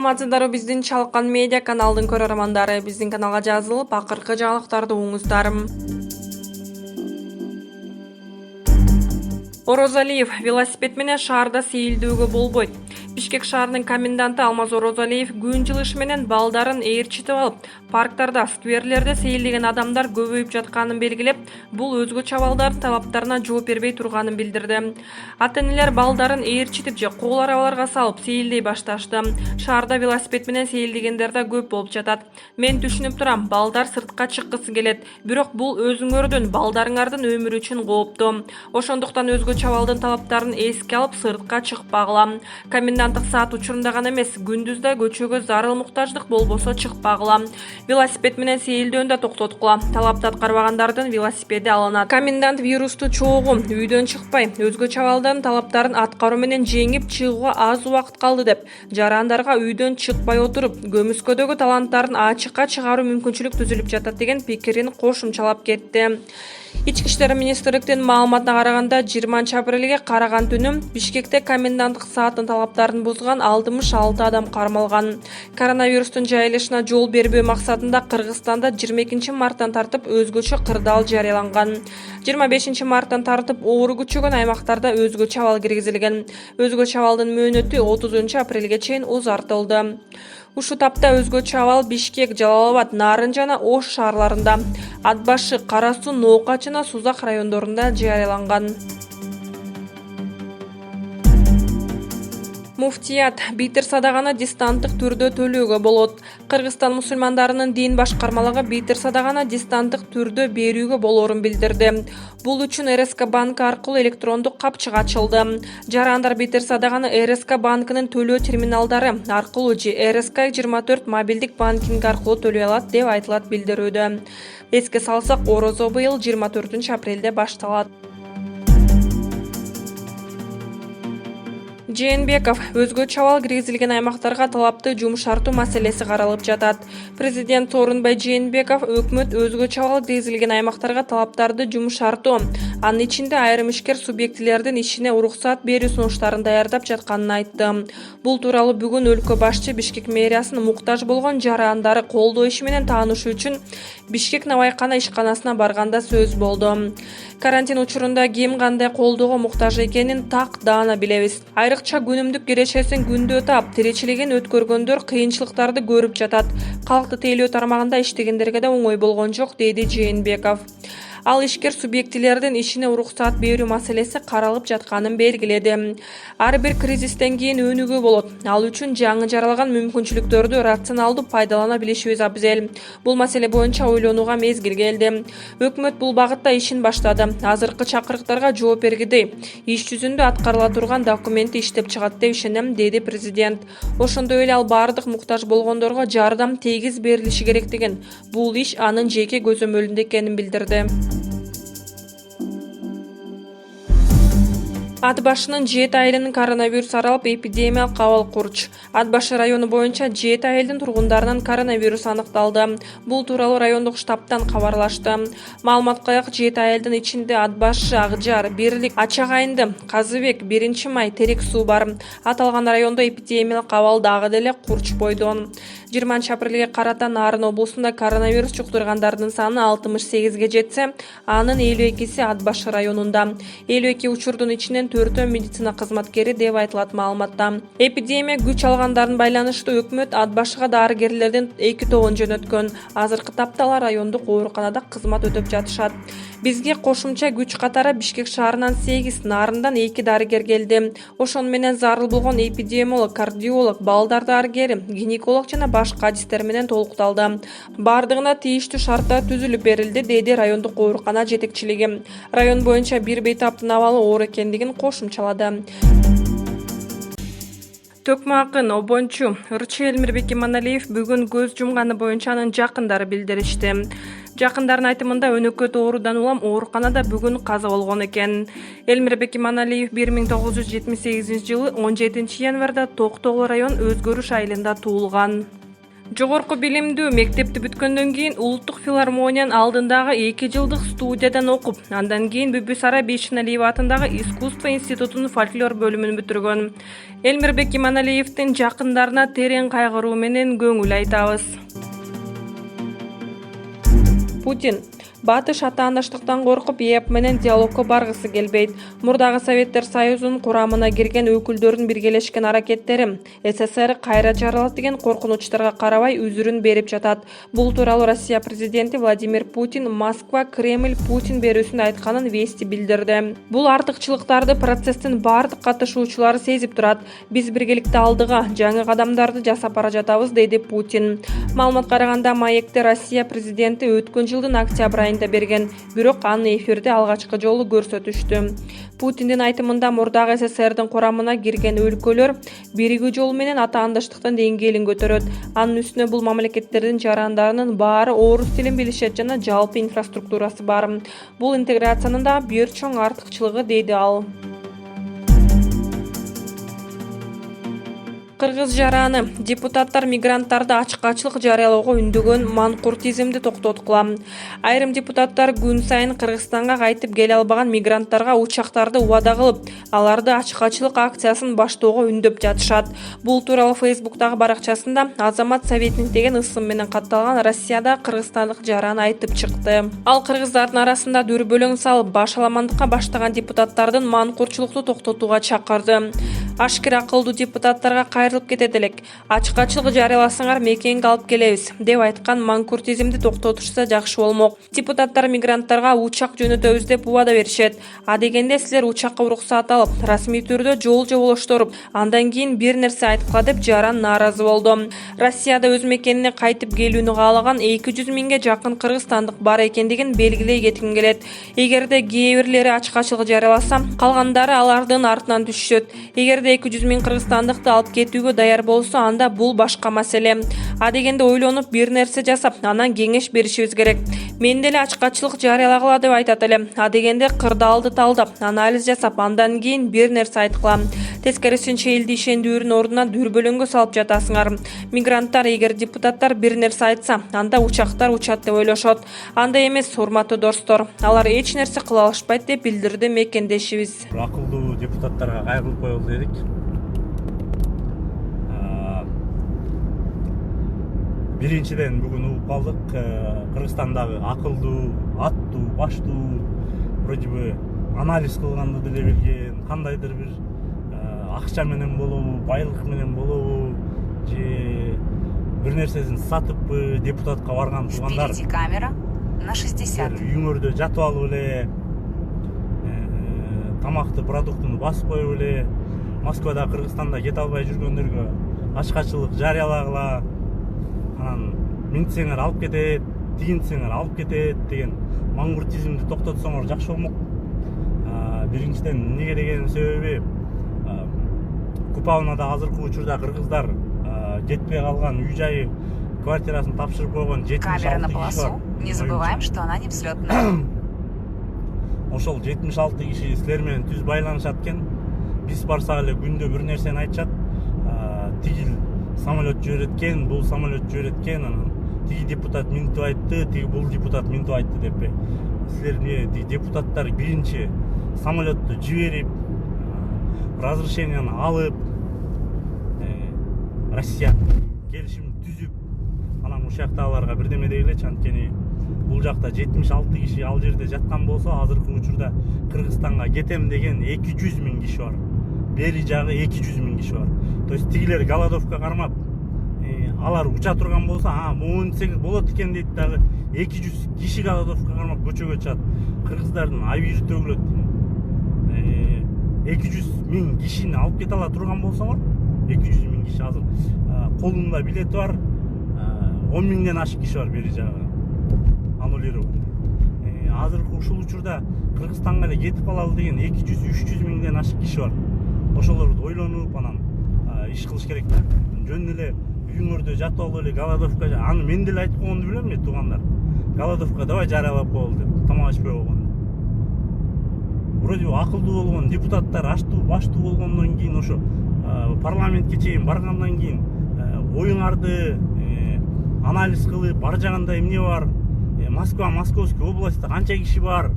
Саламатсыздарбы, биздин Чалкан медиа каналдын көрөрмандары. Биздин каналга жазылып, акыркы жаңылыктарды угуңуздар. Орозалиев велосипед менен шаарда сейилдөөгө болбойт. Бишкек шаарынын коменданты Алмаз Орозалиев күн жылышы менен балдарын ээрчитип алып, парктарда, скверлерде сейилдеген адамдар көбөйүп жатканын белгилеп, бул өзгөчө абалдардын талаптарына жооп бербей турганын билдирди. Ата-энелер балдарын ээрчитип же кол арабаларга салып сейилдей башташты. Шаарда велосипед менен сейилдегендер да көп болуп жатат. Мен түшүнүп турам, балдар сыртка чыккысы келет, бирок бул өзүңөрдүн, балдарыңардын өмүрү үчүн кооптуу. Ошондуктан өзгөчө абалдын талаптарын эске алып сыртка чыкпагыла. Коменданттык саат учурунда гана эмес, күндүз да көчөгө зарыл муктаждык болбосо чыкпагыла. Велосипед менен сейилдөөнү да токтоткула. Талапты аткарбагандардын велосипеди алынат. Комендант вирусту чогуу үйдөн чыкпай, өзгөчө абалдын талаптарын аткаруу менен жеңип чыгууга аз убакыт калды деп, жарандарга үйдөн чыкпай отуруп, көмүскөдөгү таланттарын ачыкка чыгаруу мүмкүнчүлүк түзүлүп жатат деген пикирин кошумчалап кетти. Ички иштер министрликтин маалыматына караганда 20-апрелге караган түнү Бишкекте коменданттык сааттын талаптарын бузган 66 адам кармалган. Коронавирустун жайылышына жол бербөө максатында Кыргызстанда 22 марттан тартып өзгөчө кырдаал жарыяланган. 25 марттан тартып оору күчөгөн аймактарда өзгөчө абал киргизилген. Өзгөчө абалдын мөөнөтү 30 апрелге чейин узартылды. Ушу тапта өзгөчө абал Бишкек, Жалал-Абад, Нарын жана Ош шаарларында, Ат башы, Кара Суу, Ноокач жана Сузак райондорунда жарыяланган. Муфтият битир садаганы дистанттык түрдө төлөөгө болот. Кыргызстан мусулмандарынын дин башкармалыгы битир садаганы дистанттык түрдө берүүгө болоорун билдирди. Бул үчүн РСК банк аркылуу электрондук капчык ачылды. Жарандар битир садаганы РСК банкынын төлөө терминалдары аркылуу же РСК 24 мобилдик банкинг аркылуу төлөй алат деп айтылат билдирүүдө. Эске салсак, орозо быйыл 24 апрелде башталат. Жээнбеков өзгөчө абал киргизилген аймактарга талапты жумшартуу маселеси каралып жатат. Президент Сооронбай Жээнбеков өкмөт өзгөчө абал киргизилген аймактарга талаптарды жумшартуу, анын ичинде айрым ишкер субъектилердин ишине уруксат берүү сунуштарын даярдап жатканын айтты. Бул тууралуу бүгүн өлкө башчы Бишкек мэриясынын муктаж болгон жарандары колдоо иши менен таанышуу үчүн Бишкек Навайкана ишканасына барганда сөз болду. Карантин учурунда ким кандай колдоого муктаж экенин так даана билебиз. Айрыкча күнүмдүк кирешесин күндө таап, тиричилигин өткөргөндөр кыйынчылыктарды көрүп жатат. Калкты тейлөө тармагында иштегендерге да оңой болгон жок, деди Жээнбеков. Ал ишкер субъектилердин ишине уруксат берүү маселеси каралып жатканын белгиледи. Ар бир кризистен кийин өнүгүү болот. Ал үчүн жаңы жаралган мүмкүнчүлүктөрдү рационалдуу пайдалана билишибиз абзел. Бул маселе боюнча ойлонууга мезгил келди. Өкмөт бул багытта ишин баштады. Азыркы чакырыктарга жооп бергидей иш жүзүндө аткарыла турган документти иштеп чыгат деп ишенем, деди президент. Ошондой эле ал бардык муктаж болгондорго жардам тегиз берилиши керектигин, бул иш анын жеке көзөмөлүндө экенин билдирди. Ат башынын 7 айылынын коронавирус аралап эпидемиялык абал курч. Ат башы району боюнча 7 айылдын тургундарынан коронавирус аныкталды. Бул тууралуу райондук штабтан кабарлашты. Маалыматка ылайык, 7 айылдын ичинде Ат башы, Акжар, Бирлик, Ачагайынды, Казыбек, 1-май, Терек суу бар. Аталган райондо эпидемиялык абал дагы деле курч бойдон. 20 апрелге карата Нарын облусунда коронавирус жуктургандардын саны 68ге жетсе, анын 52си Ат башы районунда. 52 учурдун ичинен 4 медицина кызматкери деп айтылат маалыматта. Эпидемия күч алгандардын байланыштуу өкмөт Ат башыга дарыгерлердин 2 тобун жөнөткөн. Азыркы тапта алар райондук ооруканада кызмат өтөп жатышат. Бизге кошумча күч катары Бишкек шаарынан 8, Нарындан 2 дарыгер келди. Ошону менен зарыл болгон эпидемиолог, кардиолог, балдар дарыгери, гинеколог жана башка адистер менен толукталды. Бардыгына тийиштүү шарттар түзүлүп берилди, деди райондук оорукана жетекчилиги. Район боюнча бир бейтаптын абалы оор экендигин кошумчалады. Төкмө акын обончу ырчы Элмирбек Иманалиев бүгүн көз жумганы боюнча анын жакындары билдиришти. Жакындардын айтымында өнөкөт оорудан улам ооруканада бүгүн каза болгон экен. Элмирбек Иманалиев 1978 жылы 17 январда Токтогул район Өзгөрүш айылында туулган. Жогорку билимдүү мектепти бүткөндөн кийин Улуттук филармониянын алдындагы 2 жылдык студиядан окуп, андан кийин Бүбүсара Бейшеналиев атындагы искусство институтунун фольклор бөлүмүн бүтүргөн. Элмирбек Иманалиевдин жакындарына терең кайгыруу менен көңүл айтабыз. Путин Батыш атаандаштыктан коркуп, ЕАП менен диалогко баргысы келбейт. Мурдагы Советтер Союзунун курамына кирген өкүлдөрдүн биргелешкен аракеттери СССР кайра жаралат деген коркунучтарга карабай үзүрүн берип жатат. Бул тууралуу Россия президенти Владимир Путин Москва Кремль Путин берүүсүндө айтканын Вести билдирди. Бул артыкчылыктарды процесстин бардык катышуучулары сезип турат. Биз биргеликте алдыга жаңы кадамдарды жасап бара жатабыз, деди Путин. Маалыматка караганда, маекте Россия президенти өткөн жылдын октябрь айында берген, бирок аны эфирде алгачкы жолу көрсөтүштү. Путиндин айтымында мурдагы СССРдин курамына кирген өлкөлөр биригүү жолу менен атаандаштыктын деңгээлин көтөрөт. Анын үстүнө бул мамлекеттердин жарандарынын баары орус тилин билишет жана жалпы инфраструктурасы бар. Бул интеграциянын да бир чоң артыкчылыгы, дейди ал. Кыргыз жараны депутаттар мигранттарды ачкачылык жарыялоого үндөгөн манкуртизмди токтоткула. Айрым депутаттар күн сайын Кыргызстанга кайтып келе албаган мигранттарга учактарды убада кылып, аларды ачкачылык акциясын баштоого үндөп жатышат. Бул тууралуу Фейсбуктагы баракчасында Азамат Советник деген ысым менен катталган Россияда кыргызстандык жараны айтып чыкты. Ал кыргыздардын арасында дүрбөлөң салып, башаламандыкка баштаган депутаттардын манкуртчулукту токтотууга чакырды. Ашкер акылдуу депутаттарга кайрылып кетет элек. Ачкачылык жарыяласаңар мекенге алып келебиз, деп айткан манкуртизмди токтотушса жакшы болмок. Депутаттар мигранттарга учак жөнөтөбүз деп убада беришет. А дегенде силер учакка уруксаат алып, расмий түрдө жол жоболоштуруп, андан кийин бир нерсе айткыла деп жаран нааразы болду. Россияда өз мекенине кайтып келүүнү каалаган 200 миңге жакын кыргызстандык бар экендигин белгилей кетким келет. Эгерде кээ бирлери ачкачылык жарыяласа, калгандары алардын артынан түшөт. Эгерде 200 миң кыргызстандыкты алып кетүүгө даяр болсо, анда бул башка маселе. А дегенде ойлонуп бир нерсе жасап, анан кеңеш беришибиз керек. Мен деле ачкачылык жарыялагыла деп айтат элем. А дегенде кырдаалды талдап, анализ жасап, андан кийин бир нерсе айткыла. Тескерисинче элди ишендүүрүн ордуна дүрбөлөңгө салып жатасыңар. Мигранттар, эгер депутаттар бир нерсе айтса, анда учактар учат деп ойлошот. Андай эмес, урматтуу достор. Алар эч нерсе кыла алышпайт деп билдирди мекендешибиз. Акылдуу депутаттарга кайрылып коелу дедик. Биринчиден бүгүн угуп калдык, Кыргызстандагы акылдуу, аттуу, баштуу, вроде бы анализ кылганды деле билген, кандайдыр бир акча менен болобу, байлык менен болобу, же бир нерсесин сатыппы депутатка барган туугандар. Впереди камера на 60. Үйүңөрдө жатып алып эле, тамакты продуктуну басып коюп эле, Москвада, Кыргызстанда кете албай жүргөндөргө ачкачылык жарыялагыла, анан минтсеңер алып кетет, тигинтсеңер алып кетет деген мангуртизмди токтотсоңор жакшы болмок. Биринчиден эмнеге деген себеби, Купавнада азыркы учурда кыргыздар жетпей калган үй жайы квартирасын тапшырып койгон 76 Камера на киши бар. полосу. Не забываем, что она не взлетная. Ошол 76 киши силер менен түз байланышат экен. Биз барсак эле күндө бир нерсени айтышат. Тигил самолет жибереткен, бул самолет жибереткен, анан тиги депутат минтип айтты, тиги бул депутат минтип айтты деп. Силер депутаттар биринчи самолетту жиберип, разрешениени алып, Россия келишим түзүп, анан ушул жактагыларга бирдеме дегилечи, анткени бул жакта 76 киши ал жерде жаткан болсо, азыркы учурда Кыргызстанга кетем деген 200 миң киши бар. Бери жагы 200 миң киши бар. То есть тигилер голодовка кармап, алар уча турган болсо, моунсеңиз болот экен дейт дагы 200 киши голодовка кармап көчөгө чыгат. Кыргыздардын абийири төгүлөт. 200 миң кишини алып кете ала турган болсоңор, 200 миң киши азыр колунда билети бар, 10 миңден ашык киши бар бери жагы. Аннулирован. Азыркы ушул учурда Кыргызстанга эле кетип калалы деген 200-300 миңден ашык киши бар. Ошолорду ойлонуп, анан иш кылыш керек да. Жөн эле үйүңөрдө жатып алып эле голодовка, аны мен деле айтып койгонду билем мен, туугандар. Голодовка давай жарыялап коелу деп, тамак ичпей койгон. Вроде акылдуу болгон депутаттар ачтуу, баштуу болгондон кийин ошо парламентке чейин баргандан кийин оюңарды анализ кылып бар жагында эмне бар, Москва, Московский областта канча киши бар,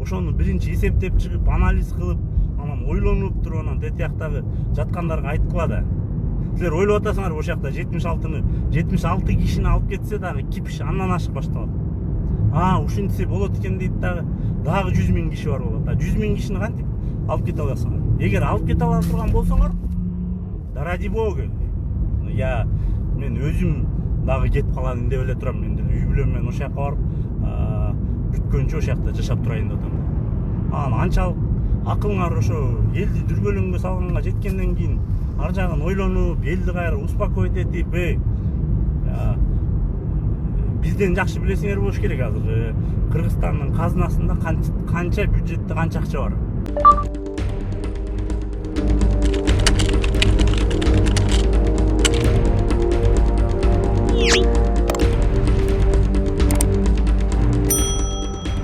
ошону биринчи эсептеп чыгып анализ кылып, анан ойлонуп туруп анан детяктагы жаткандарга айткыла да. Силер ойлоп атасыңар, ошол жакта 76 кишини алып кетсе дагы кипиш андан ашык башталат. Ушинтсе болот экен дейт дагы 100 000 киши бар болот. 100 000 кишини кантип алып кете аласыңар? Эгер алып кете ала турган болсоңор, да ради бога. Мен өзүм дагы кетип калайын деп эле турам. Мен үй бүлөм менен ошол жака барып, бүткөнчө ошол жакта жашап турайын деп атам. Анчалык акылыңар ошо элди дүргөлөңгө салганга жеткенден кийин ар жагын ойлонуп, элди кайра успокоить этип, бизден жакшы билесиңер болуш керек азыр. Кыргызстандын казынасында канча бюджетте канча акча бар.